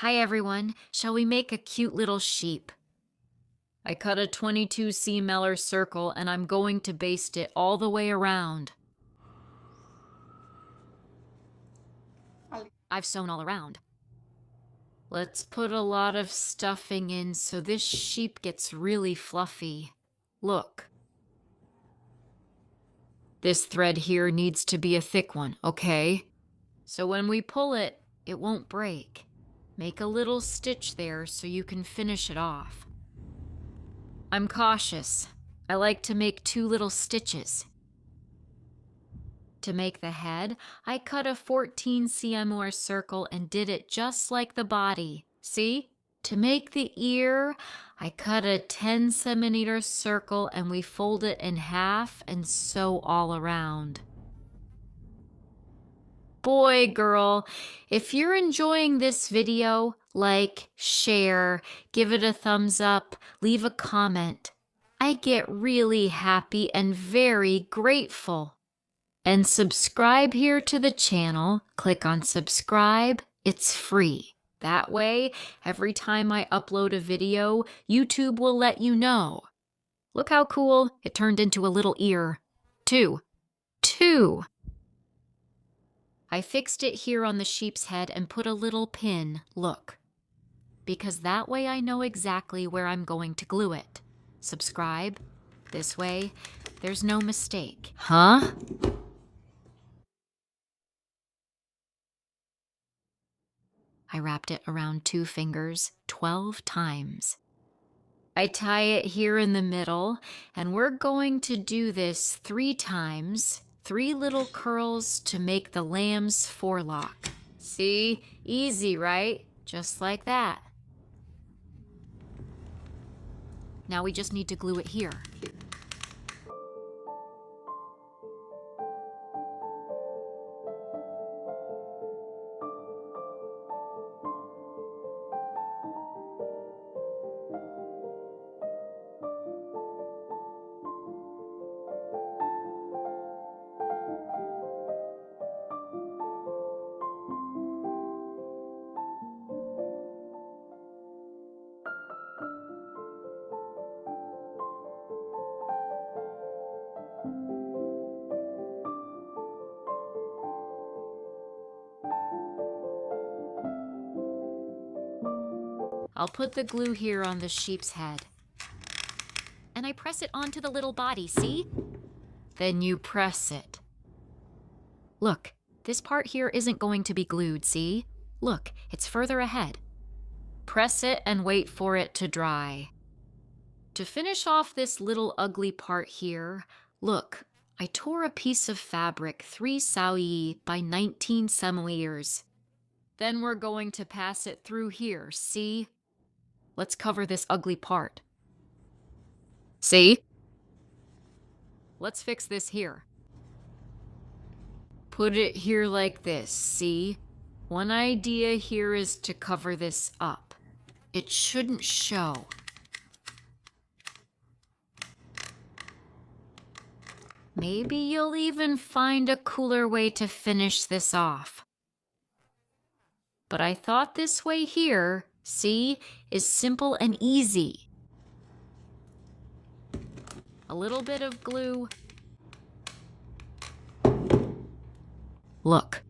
Hi everyone, shall we make a cute little sheep? I cut a 22 cm circle and I'm going to baste it all the way around. I've sewn all around. Let's put a lot of stuffing in so this sheep gets really fluffy. Look. This thread here needs to be a thick one, okay? So when we pull it, it won't break. Make a little stitch there so you can finish it off. I'm cautious. I like to make 2 little stitches. To make the head, I cut a 14 cm circle and did it just like the body. See? To make the ear, I cut a 10 cm circle and we fold it in half and sew all around. Boy, girl, if you're enjoying this video, like, share, give it a thumbs up, leave a comment. I get really happy and very grateful. And subscribe here to the channel. Click on subscribe. It's free. That way, every time I upload a video, YouTube will let you know. Look how cool it turned into a little ear. 2. I fixed it here on the sheep's head and put a little pin, look. Because that way I know exactly where I'm going to glue it. Subscribe. This way, there's no mistake. Huh? I wrapped it around 2 fingers 12 times. I tie it here in the middle, and we're going to do this 3 times, 3 little curls to make the lamb's forelock. See? Easy, right? Just like that. Now we just need to glue it here. I'll put the glue here on the sheep's head. And I press it onto the little body, see? Then you press it. Look, this part here isn't going to be glued, see? Look, it's further ahead. Press it and wait for it to dry. To finish off this little ugly part here, look, I tore a piece of fabric 3 saoyi by 19 centimeters. Then we're going to pass it through here, see? Let's cover this ugly part. See? Let's fix this here. Put it here like this, see? One idea here is to cover this up. It shouldn't show. Maybe you'll even find a cooler way to finish this off. But I thought this way here, see, is simple and easy. A little bit of glue. Look.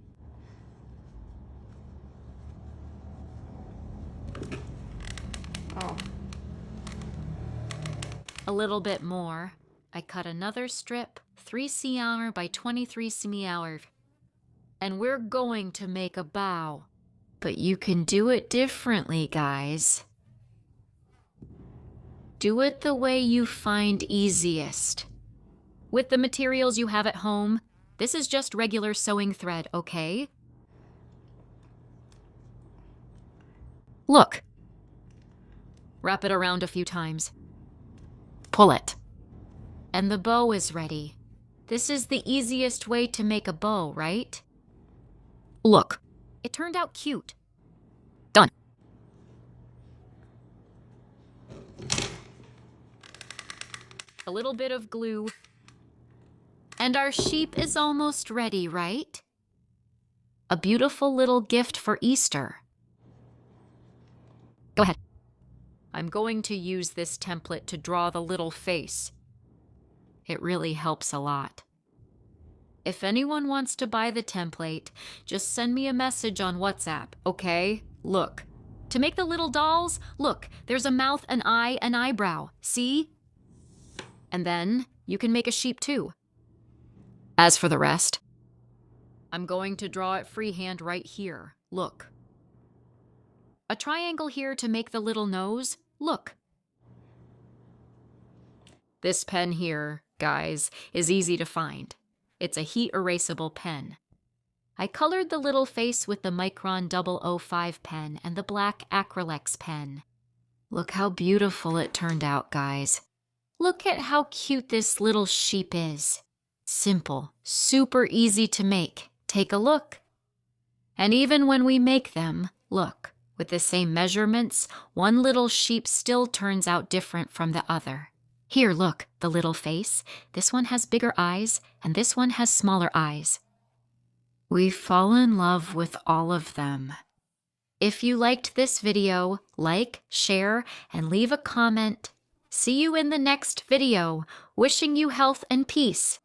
Oh. A little bit more. I cut another strip, 3 cm by 23 cm. And we're going to make a bow. But you can do it differently, guys. Do it the way you find easiest. With the materials you have at home, this is just regular sewing thread, okay? Look. Wrap it around a few times. Pull it. And the bow is ready. This is the easiest way to make a bow, right? Look. It turned out cute. Done. A little bit of glue. And our sheep is almost ready, right? A beautiful little gift for Easter. Go ahead. I'm going to use this template to draw the little face. It really helps a lot. If anyone wants to buy the template, just send me a message on WhatsApp, okay? Look. To make the little dolls, look, there's a mouth, an eye, an eyebrow. See? And then you can make a sheep too. As for the rest, I'm going to draw it freehand right here. Look. A triangle here to make the little nose. Look. This pen here, guys, is easy to find. It's a heat erasable pen. I colored the little face with the Micron 005 pen and the black Acrylex pen. Look how beautiful it turned out, guys. Look at how cute this little sheep is. Simple, super easy to make. Take a look. And even when we make them, look, with the same measurements, one little sheep still turns out different from the other. Here, look, the little face. This one has bigger eyes, and this one has smaller eyes. We fall in love with all of them. If you liked this video, like, share, and leave a comment. See you in the next video. Wishing you health and peace.